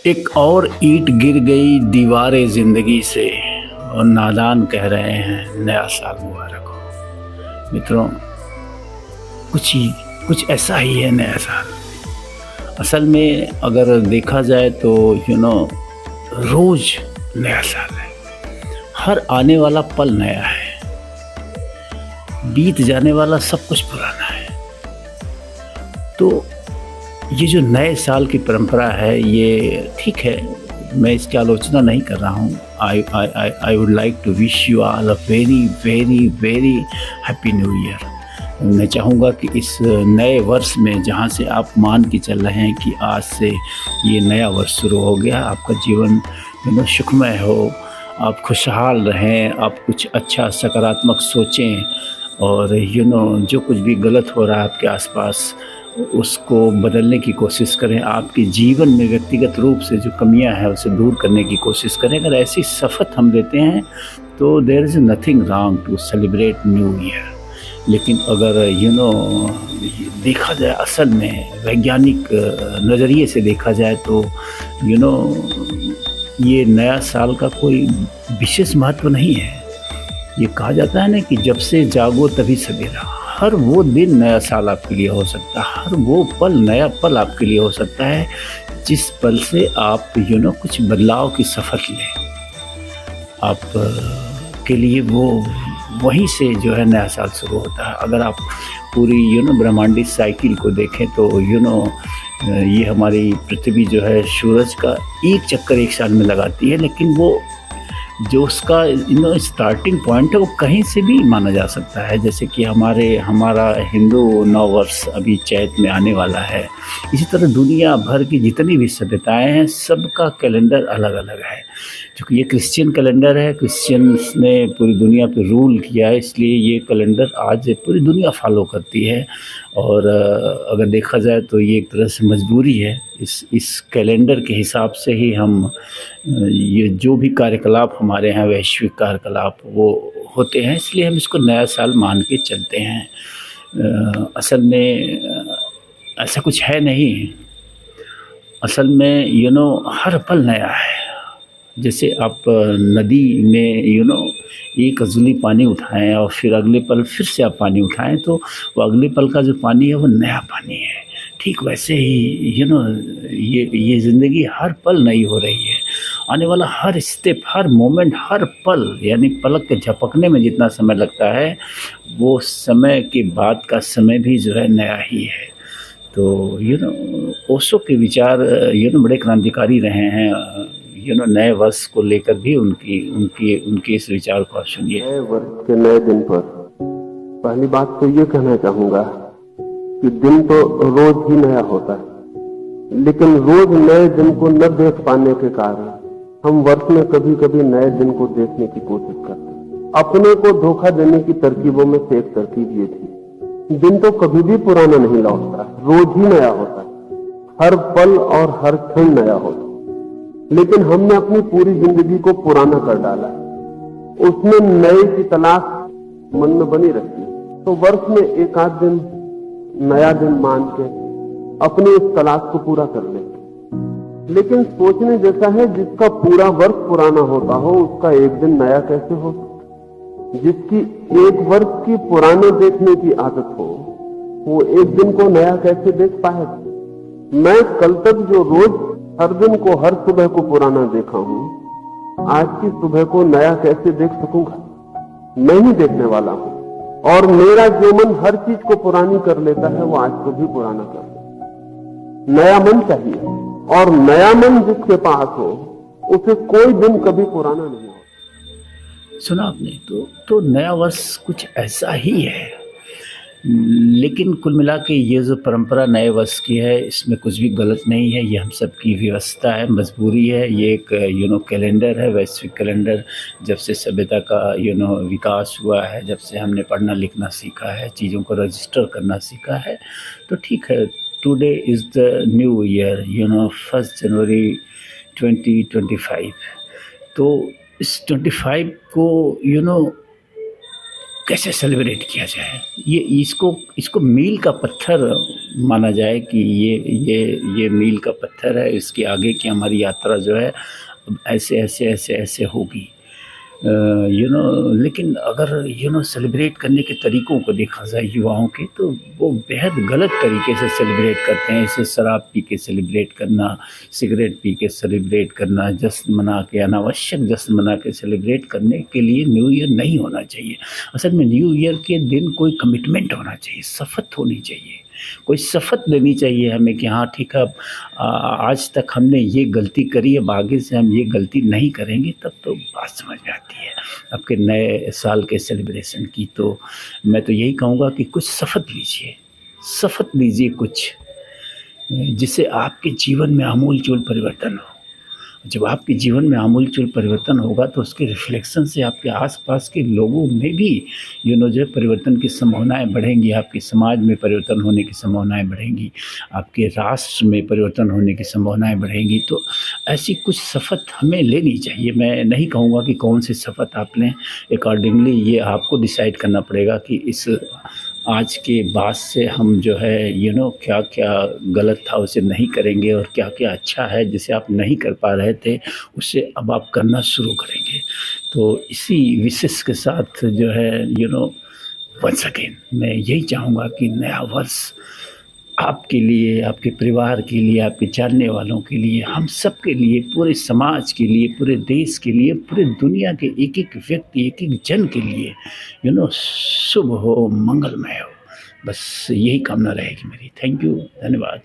एक और ईंट गिर गई दीवारे ज़िंदगी से और नादान कह रहे हैं नया साल मुबारक हो। मित्रों, कुछ ऐसा ही है नया साल। असल में अगर देखा जाए तो रोज़ नया साल है। हर आने वाला पल नया है, बीत जाने वाला सब कुछ पुराना है। तो ये जो नए साल की परंपरा है ये ठीक है, मैं इसकी आलोचना नहीं कर रहा हूँ। I would like to wish you all a very very very happy new year. मैं चाहूँगा कि इस नए वर्ष में जहाँ से आप मान के चल रहे हैं कि आज से ये नया वर्ष शुरू हो गया, आपका जीवन सुखमय हो, आप खुशहाल रहें, आप कुछ अच्छा सकारात्मक सोचें और जो कुछ भी गलत हो रहा है आपके आसपास उसको बदलने की कोशिश करें। आपके जीवन में व्यक्तिगत रूप से जो कमियां हैं उसे दूर करने की कोशिश करें। अगर ऐसी शपथ हम लेते हैं तो there is nothing wrong to celebrate new year. लेकिन अगर देखा जाए असल में वैज्ञानिक नज़रिए से देखा जाए तो ये नया साल का कोई विशेष महत्व नहीं है। ये कहा जाता है ना कि जब से जागो तभी सवेरा। हर वो दिन नया साल आपके लिए हो सकता है, हर वो पल नया पल आपके लिए हो सकता है जिस पल से आप कुछ बदलाव की शपथ लें। आप के लिए वो वहीं से जो है नया साल शुरू होता है। अगर आप पूरी ब्रह्मांडी साइकिल को देखें तो ये हमारी पृथ्वी जो है सूरज का एक चक्कर एक साल में लगाती है, लेकिन वो जो उसका स्टार्टिंग पॉइंट है वो कहीं से भी माना जा सकता है। जैसे कि हमारा हिंदू नव वर्ष अभी चैत में आने वाला है। इसी तरह दुनिया भर की जितनी भी सभ्यताएं हैं सबका कैलेंडर अलग अलग है। क्योंकि ये क्रिश्चियन कैलेंडर है, क्रिश्चियंस ने पूरी दुनिया पे रूल किया है, इसलिए ये कैलेंडर आज पूरी दुनिया फॉलो करती है। और अगर देखा जाए तो ये एक तरह से मजबूरी है। इस कैलेंडर के हिसाब से ही हम ये जो भी कार्यकलाप हमारे यहाँ वैश्विक कार्यकलाप वो होते हैं, इसलिए हम इसको नया साल मान के चलते हैं। असल में ऐसा कुछ है नहीं। असल में हर पल नया है। जैसे आप नदी में एक अजूली पानी उठाएं और फिर अगले पल फिर से आप पानी उठाएं तो वो अगले पल का जो पानी है वो नया पानी है। ठीक वैसे ही ये ज़िंदगी हर पल नई हो रही है। आने वाला हर स्टेप, हर मोमेंट, हर पल, यानी पलक के झपकने में जितना समय लगता है वो समय के बाद का समय भी जो है नया ही है। तो ओशो के विचार बड़े क्रांतिकारी रहे हैं। नए वर्ष को लेकर भी उनकी इस विचार को आप सुनिए। नए वर्ष के नए दिन पर पहली बात तो ये कहना चाहूंगा कि दिन तो रोज ही नया होता है, लेकिन रोज नए दिन को न देख पाने के कारण हम वर्ष में कभी कभी नए दिन को देखने की कोशिश करते हैं। अपने को धोखा देने की तरकीबों में से एक तरकीब ये थी, दिन तो कभी भी पुराना नहीं लौटता, रोज ही नया होता है, हर पल और हर क्षण नया होता है। लेकिन हमने अपनी पूरी जिंदगी को पुराना कर डाला है, उसमें नए की तलाश मन में बनी रहती है। तो वर्ष में एक आध दिन नया दिन मान के अपनी इस तलाश को पूरा कर लेंगे। लेकिन सोचने जैसा है, जिसका पूरा वर्ष पुराना होता हो उसका एक दिन नया कैसे हो सकता? जिसकी एक वर्ष की पुराने देखने की आदत हो वो एक दिन को नया कैसे देख पाएगा? मैं कल तक जो रोज हर दिन को, हर सुबह को पुराना देखा हूं, आज की सुबह को नया कैसे देख सकूंगा? मैं ही देखने वाला हूं। और मेरा जो मन हर चीज को पुरानी कर लेता है वो आज को भी पुराना कर लेता है। नया मन चाहिए, और नया मन जिसके पास हो उसे कोई दिन कभी पुराना नहीं हो। सुना आपने? तो नया वर्ष कुछ ऐसा ही है। लेकिन कुल मिला के ये जो परंपरा नए वर्ष की है इसमें कुछ भी गलत नहीं है। ये हम सब की व्यवस्था है, मजबूरी है। ये एक कैलेंडर है, वैश्विक कैलेंडर। जब से सभ्यता का विकास हुआ है, जब से हमने पढ़ना लिखना सीखा है, चीज़ों को रजिस्टर करना सीखा है, तो ठीक है। Today is the new year 1 जनवरी 2025। तो इस 25 को कैसे सेलिब्रेट किया जाए, ये इसको मील का पत्थर माना जाए कि ये मील का पत्थर है, इसके आगे की हमारी यात्रा जो है अब ऐसे ऐसे ऐसे ऐसे होगी। लेकिन अगर सेलिब्रेट करने के तरीकों को देखा जाए युवाओं के, तो वो बेहद गलत तरीके से सेलिब्रेट करते हैं। इसे शराब पी के सेलिब्रेट करना, सिगरेट पी के सेलिब्रेट करना, जश्न मना के, अनावश्यक जश्न मना के सेलिब्रेट करने के लिए न्यू ईयर नहीं होना चाहिए। असल में न्यू ईयर के दिन कोई कमिटमेंट होना चाहिए, शपथ होनी चाहिए, कोई शपथ लेनी चाहिए हमें कि हाँ ठीक है, अब आज तक हमने ये गलती करी, अब आगे से हम ये गलती नहीं करेंगे। तब तो बात समझ में आती है आपके नए साल के सेलिब्रेशन की। तो मैं तो यही कहूँगा कि कुछ शपथ लीजिए कुछ, जिससे आपके जीवन में आमूल-चूल परिवर्तन हो। जब आपके जीवन में आमूल-चूल परिवर्तन होगा तो उसके रिफ्लेक्शन से आपके आस-पास के लोगों में भी जो है परिवर्तन की संभावनाएँ बढ़ेंगी, आपके समाज में परिवर्तन होने की संभावनाएँ बढ़ेंगी, आपके राष्ट्र में परिवर्तन होने की संभावनाएँ बढ़ेंगी। तो ऐसी कुछ शपथ हमें लेनी चाहिए। मैं नहीं कहूँगा कि कौन सी शपथ आप लें, अकॉर्डिंगली ये आपको डिसाइड करना पड़ेगा कि इस आज के बाद से हम जो है क्या-क्या गलत था उसे नहीं करेंगे, और क्या-क्या अच्छा है जिसे आप नहीं कर पा रहे थे उसे अब आप करना शुरू करेंगे। तो इसी विशेष के साथ जो है वंस अगेन मैं यही चाहूँगा कि नया वर्ष आपके लिए, आपके परिवार के लिए, आपके जानने वालों के लिए, हम सब के लिए, पूरे समाज के लिए, पूरे देश के लिए, पूरे दुनिया के एक-एक व्यक्ति, एक-एक जन के लिए शुभ हो, मंगलमय हो। बस यही कामना रहेगी मेरी। थैंक यू, धन्यवाद।